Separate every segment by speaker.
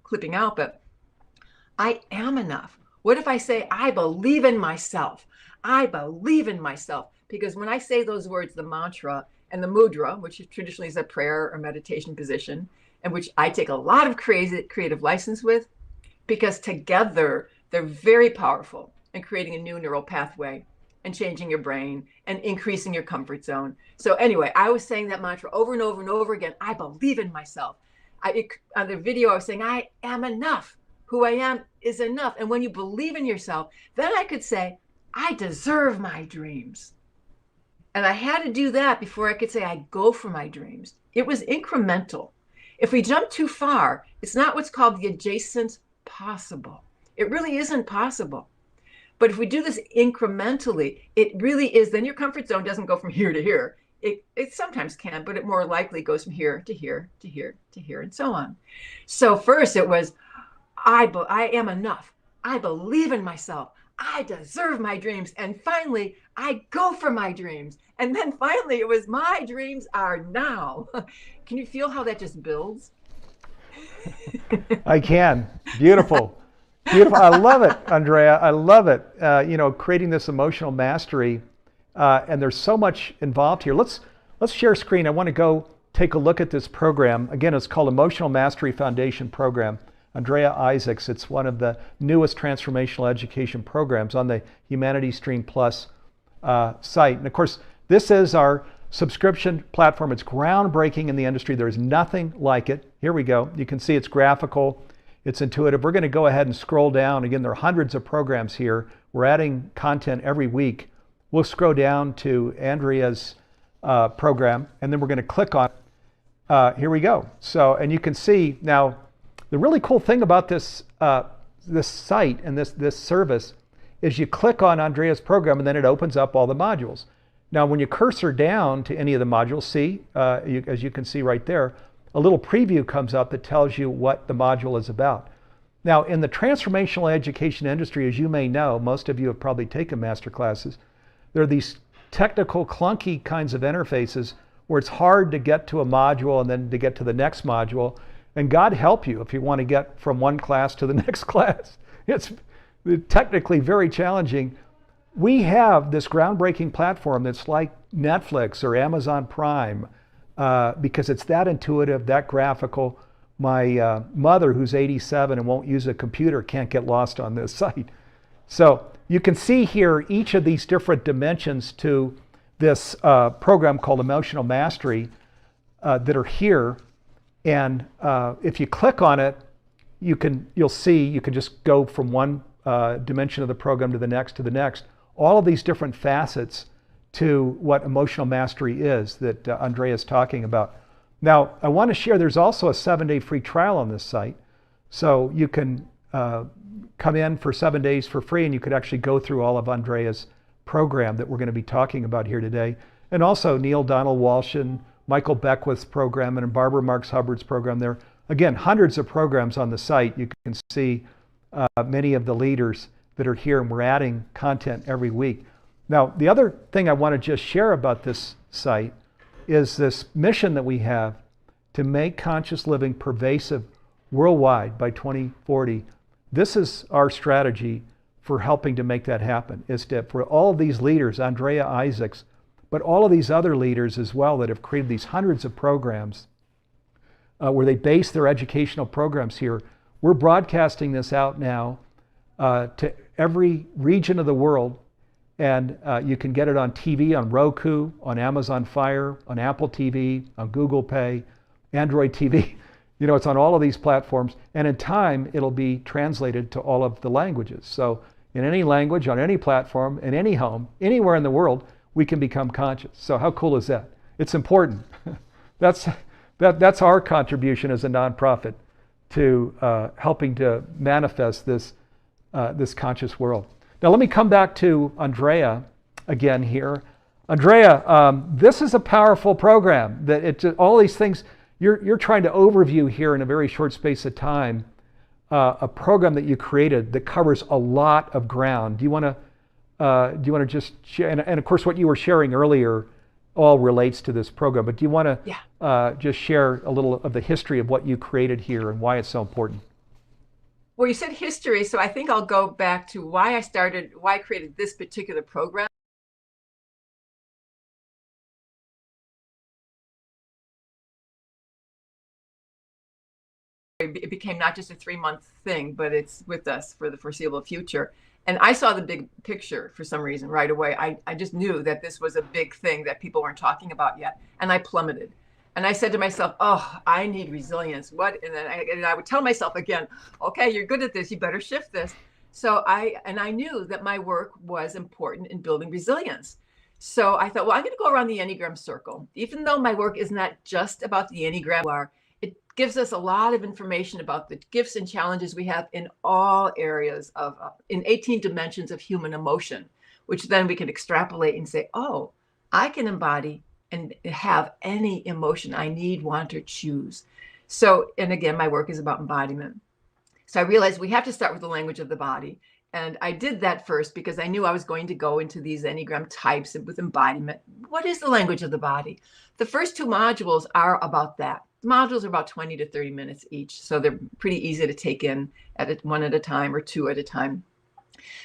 Speaker 1: clipping out, but I am enough. What if I say, I believe in myself? I believe in myself. Because when I say those words, the mantra and the mudra, which traditionally is a prayer or meditation position, and which I take a lot of creative license with, because together they're very powerful in creating a new neural pathway and changing your brain and increasing your comfort zone. So anyway, I was saying that mantra over and over and over again. I believe in myself. On the video, I was saying, I am enough. Who I am is enough. And when you believe in yourself, then I could say, I deserve my dreams. And I had to do that before I could say, I go for my dreams. It was incremental. If we jump too far, it's not what's called the adjacent possible. It really isn't possible. But if we do this incrementally, it really is, then your comfort zone doesn't go from here to here. It sometimes can, but it more likely goes from here to here to here to here and so on. So first it was, I am enough. I believe in myself. I deserve my dreams. And finally, I go for my dreams. And then finally it was, my dreams are now. Can you feel how that just builds?
Speaker 2: I can. Beautiful. Beautiful. I love it, Andrea. I love it. Creating this emotional mastery, and there's so much involved here. Let's share screen. I want to go take a look at this program. Again, it's called Emotional Mastery Foundation Program. Andrea Isaacs. It's one of the newest transformational education programs on the Humanity Stream Plus site. And of course, this is our subscription platform. It's groundbreaking in the industry. There's nothing like it. Here we go. You can see it's graphical. It's intuitive. We're going to go ahead and scroll down. Again, there are hundreds of programs here. We're adding content every week. We'll scroll down to Andrea's program, and then we're going to click on here we go. So, and you can see now, the really cool thing about this this site and this service is you click on Andrea's program, and then it opens up all the modules. Now, when you cursor down to any of the modules, see, as you can see right there, a little preview comes up that tells you what the module is about. Now, in the transformational education industry, as you may know, most of you have probably taken master classes, there are these technical, clunky kinds of interfaces where it's hard to get to a module and then to get to the next module. And God help you if you want to get from one class to the next class. It's technically very challenging. We have this groundbreaking platform that's like Netflix or Amazon Prime, because it's that intuitive, that graphical. My mother, who's 87 and won't use a computer, can't get lost on this site. So you can see here each of these different dimensions to this program called Emotional Mastery that are here. And if you click on it, you'll see you can just go from one dimension of the program to the next, all of these different facets to what emotional mastery is that Andrea is talking about. Now, I want to share, there's also a 7-day free trial on this site. So you can come in for 7 days for free, and you could actually go through all of Andrea's program that we're going to be talking about here today. And also Neil Donald Walsh and Michael Beckwith's program and Barbara Marks Hubbard's program there. Again, hundreds of programs on the site. You can see many of the leaders that are here, and we're adding content every week. Now, the other thing I want to just share about this site is this mission that we have to make conscious living pervasive worldwide by 2040. This is our strategy for helping to make that happen, is to, for all of these leaders, Andrea Isaacs, but all of these other leaders as well that have created these hundreds of programs where they base their educational programs here. We're broadcasting this out now to every region of the world, and you can get it on TV, on Roku, on Amazon Fire, on Apple TV, on Google Pay, Android TV. You know, it's on all of these platforms, and in time it'll be translated to all of the languages. So in any language, on any platform, in any home, anywhere in the world, we can become conscious. So how cool is that? It's important. That's our contribution as a nonprofit to helping to manifest this conscious world. Now let me come back to Andrea again here. Andrea, this is a powerful program. That all these things you're trying to overview here in a very short space of time. A program that you created that covers a lot of ground. Do you want to just share? And of course, what you were sharing earlier all relates to this program. But do you want to
Speaker 1: Yeah.
Speaker 2: just share a little of the history of what you created here and why it's so important?
Speaker 1: Well, you said history, so I think I'll go back to why I created this particular program. It became not just a 3 month thing, but it's with us for the foreseeable future. And I saw the big picture for some reason right away. I just knew that this was a big thing that people weren't talking about yet. And I plummeted. And I said to myself, oh, I need resilience. What? And I would tell myself again, okay, you're good at this. You better shift this. I knew that my work was important in building resilience. So I thought, well, I'm going to go around the Enneagram circle. Even though my work is not just about the Enneagram, it gives us a lot of information about the gifts and challenges we have in all areas in 18 dimensions of human emotion, which then we can extrapolate and say, oh, I can embody and have any emotion I need, want, or choose. So, and again, my work is about embodiment. So I realized we have to start with the language of the body. And I did that first because I knew I was going to go into these Enneagram types with embodiment. What is the language of the body? The first two modules are about that. The modules are about 20 to 30 minutes each. So they're pretty easy to take in one at a time or two at a time.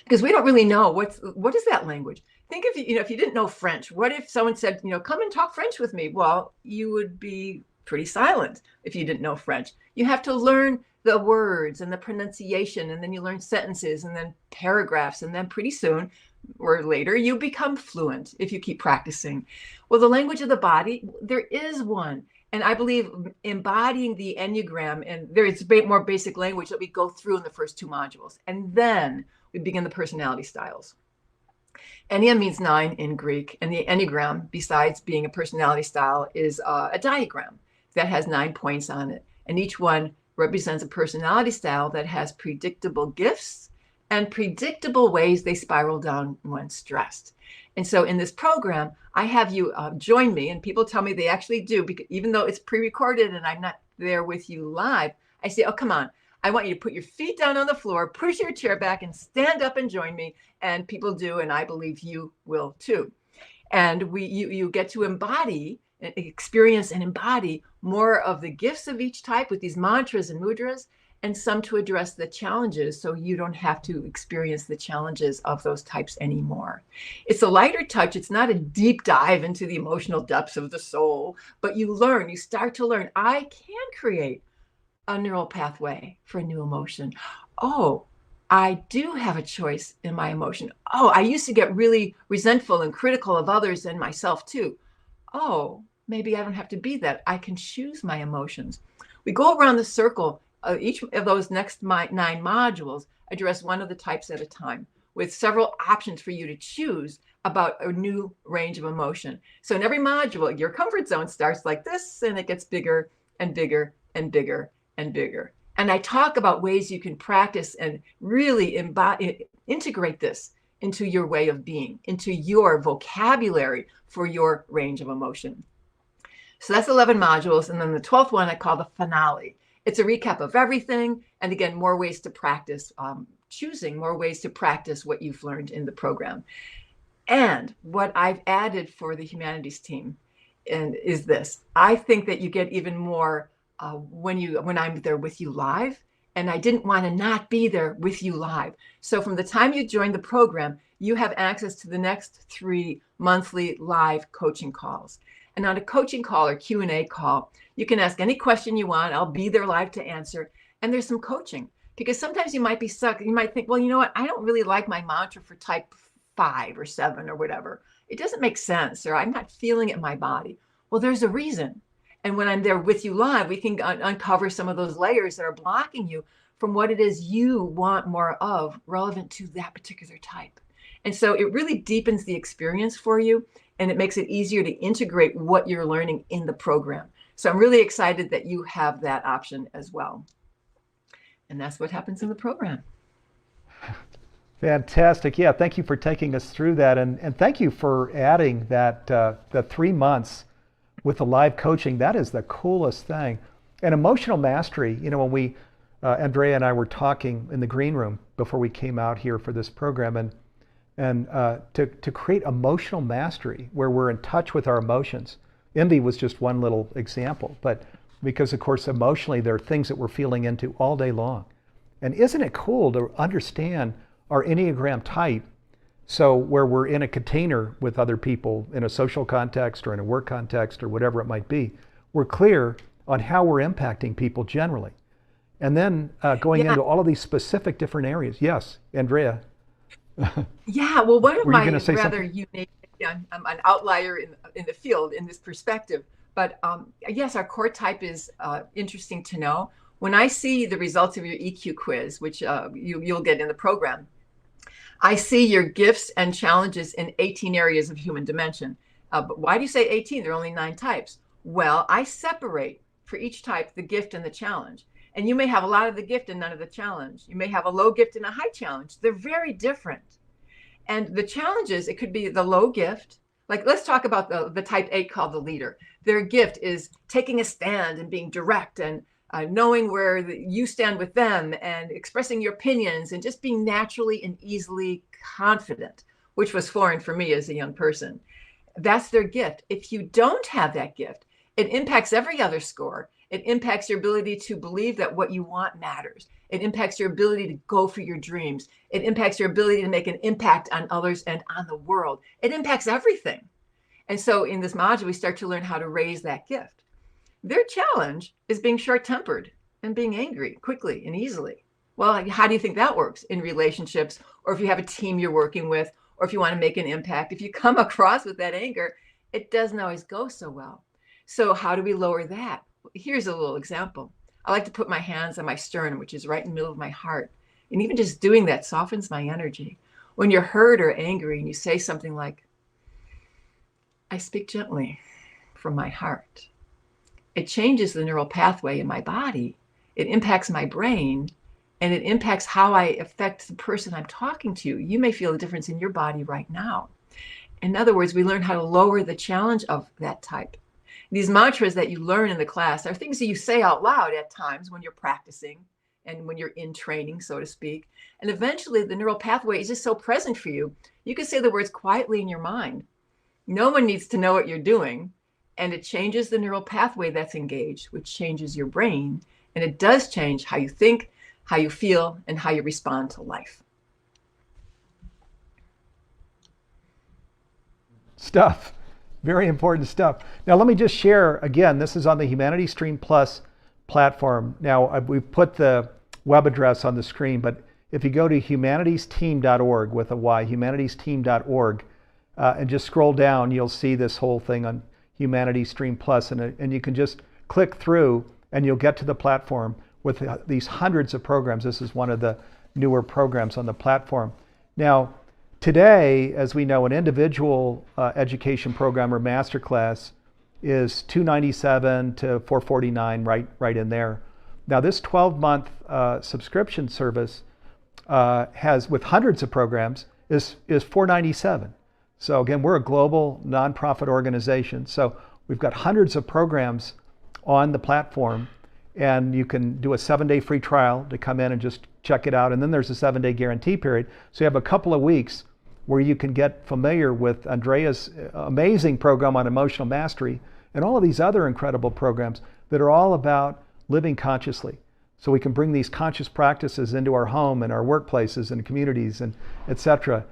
Speaker 1: Because we don't really know what is that language. Think if you didn't know French, what if someone said, come and talk French with me? Well, you would be pretty silent if you didn't know French. You have to learn the words and the pronunciation, and then you learn sentences and then paragraphs, and then pretty soon or later you become fluent if you keep practicing. Well, the language of the body, there is one. And I believe embodying the Enneagram, and there is more basic language that we go through in the first two modules. And then we begin the personality styles. Ennea means 9 in Greek, and the Enneagram, besides being a personality style, is a diagram that has 9 points on it. And each one represents a personality style that has predictable gifts and predictable ways they spiral down when stressed. And so in this program, I have you join me, and people tell me they actually do, because even though it's pre-recorded and I'm not there with you live, I say, oh, come on. I want you to put your feet down on the floor, push your chair back, and stand up and join me. And people do, and I believe you will too. And you get to embody, experience and embody more of the gifts of each type with these mantras and mudras, and some to address the challenges so you don't have to experience the challenges of those types anymore. It's a lighter touch. It's not a deep dive into the emotional depths of the soul, but you start to learn, I can create a neural pathway for a new emotion. Oh, I do have a choice in my emotion. Oh, I used to get really resentful and critical of others and myself too. Oh, maybe I don't have to be that. I can choose my emotions. We go around the circle. Each of those next 9 modules address one of the types at a time, with several options for you to choose about a new range of emotion. So in every module, your comfort zone starts like this, and it gets bigger and bigger and bigger and bigger. And I talk about ways you can practice and really integrate this into your way of being, into your vocabulary for your range of emotion. So that's 11 modules. And then the 12th one I call the finale. It's a recap of everything. And again, more ways to practice, choosing more ways to practice what you've learned in the program. And what I've added for the humanities team is this. I think that you get even more when I'm there with you live, and I didn't want to not be there with you live. So from the time you join the program, you have access to the next 3 monthly live coaching calls. And on a coaching call or Q&A call, you can ask any question you want. I'll be there live to answer. And there's some coaching, because sometimes you might be stuck. You might think, well, you know what? I don't really like my mantra for type 5 or 7 or whatever. It doesn't make sense, or I'm not feeling it in my body. Well, there's a reason. And when I'm there with you live, we can uncover some of those layers that are blocking you from what it is you want more of relevant to that particular type. And so it really deepens the experience for you, and it makes it easier to integrate what you're learning in the program. So I'm really excited that you have that option as well. And that's what happens in the program.
Speaker 2: Fantastic. Yeah, thank you for taking us through that. And thank you for adding that the 3 months with the live coaching. That is the coolest thing. And emotional mastery, when Andrea and I were talking in the green room before we came out here for this program, and and to create emotional mastery where we're in touch with our emotions. Envy was just one little example, but because of course emotionally there are things that we're feeling into all day long. And isn't it cool to understand our Enneagram type, so where we're in a container with other people in a social context or in a work context or whatever it might be, we're clear on how we're impacting people generally. And then going
Speaker 1: Yeah.
Speaker 2: into all of these specific different areas. Yes, Andrea,
Speaker 1: Yeah, well, one of
Speaker 2: were you going
Speaker 1: my
Speaker 2: to say
Speaker 1: rather
Speaker 2: something?
Speaker 1: unique, yeah, I'm an outlier in the field in this perspective, but yes, our core type is interesting to know. When I see the results of your EQ quiz, which you'll get in the program, I see your gifts and challenges in 18 areas of human dimension. But why do you say 18? There are only 9 types. Well, I separate for each type the gift and the challenge. And you may have a lot of the gift and none of the challenge. You may have a low gift and a high challenge. They're very different. And the challenges, it could be the low gift. Like, let's talk about the type 8 called the leader. Their gift is taking a stand and being direct and knowing where you stand with them and expressing your opinions and just being naturally and easily confident, which was foreign for me as a young person. That's their gift. If you don't have that gift, it impacts every other score. It impacts your ability to believe that what you want matters. It impacts your ability to go for your dreams. It impacts your ability to make an impact on others and on the world. It impacts everything. And so in this module, we start to learn how to raise that gift. Their challenge is being short-tempered and being angry quickly and easily. Well, how do you think that works in relationships, or if you have a team you're working with, or if you want to make an impact? If you come across with that anger, it doesn't always go so well. So how do we lower that? Here's a little example. I like to put my hands on my sternum, which is right in the middle of my heart. And even just doing that softens my energy. When you're hurt or angry and you say something like, I speak gently from my heart, it changes the neural pathway in my body. It impacts my brain, and it impacts how I affect the person I'm talking to. You may feel a difference in your body right now. In other words, we learn how to lower the challenge of that type. These mantras that you learn in the class are things that you say out loud at times when you're practicing and when you're in training, so to speak. And eventually the neural pathway is just so present for you, you can say the words quietly in your mind. No one needs to know what you're doing. And it changes the neural pathway that's engaged, which changes your brain. And it does change how you think, how you feel, and how you respond to life.
Speaker 2: Stuff. Very important stuff. Now, let me just share again, this is on the Humanity Stream Plus platform. Now, we've put the web address on the screen, but if you go to humanitiesteam.org with a Y, humanitiesteam.org, and just scroll down, you'll see this whole thing on Humanity Stream Plus, and you can just click through and you'll get to the platform with these hundreds of programs. This is one of the newer programs on the platform. Now, today, as we know, an individual education program or masterclass is $297 to $449, right in there. Now, this 12-month subscription service has, with hundreds of programs, is $497. So again, we're a global nonprofit organization. So we've got hundreds of programs on the platform, and you can do a 7-day free trial to come in and just check it out. And then there's a 7-day guarantee period. So you have a couple of weeks where you can get familiar with Andrea's amazing program on emotional mastery and all of these other incredible programs that are all about living consciously. So we can bring these conscious practices into our home and our workplaces and communities and etc.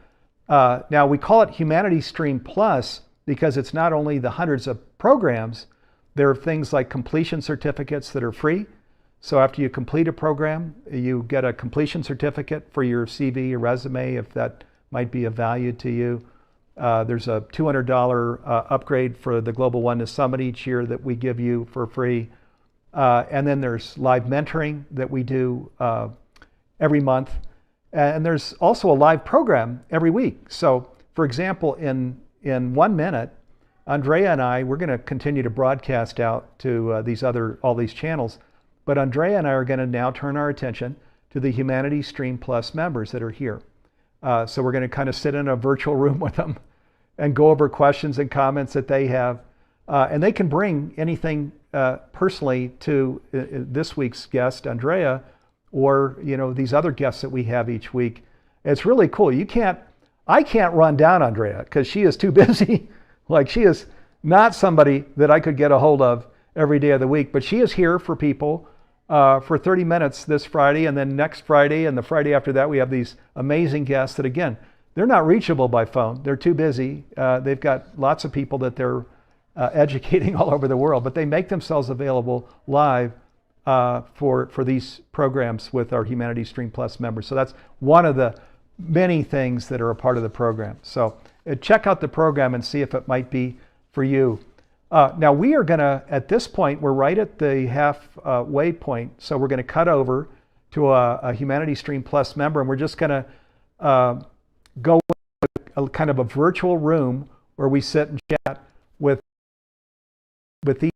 Speaker 2: Now, we call it Humanity Stream Plus because it's not only the hundreds of programs, there are things like completion certificates that are free. So after you complete a program, you get a completion certificate for your CV, your resume, if that might be of value to you. There's a $200 upgrade for the Global Oneness Summit each year that we give you for free. And then there's live mentoring that we do every month. And there's also a live program every week. So for example, in 1 minute, Andrea and I, we're going to continue to broadcast out to all these channels, but Andrea and I are going to now turn our attention to the Humanity Stream Plus members that are here. So we're going to kind of sit in a virtual room with them and go over questions and comments that they have. And they can bring anything personally to this week's guest, Andrea, or these other guests that we have each week. It's really cool. You can't I can't run down Andrea because she is too busy. Like, she is not somebody that I could get a hold of every day of the week, but she is here for people for 30 minutes this Friday, and then next Friday and the Friday after that we have these amazing guests that, again, they're not reachable by phone. They're too busy. They've got lots of people that they're educating all over the world, but they make themselves available live for these programs with our Humanity Stream Plus members. So that's one of the many things that are a part of the program. So check out the program and see if it might be for you. Now we are going to, at this point, we're right at the halfway point. So we're going to cut over to a Humanity Stream Plus member, and we're just going to go a kind of a virtual room where we sit and chat with these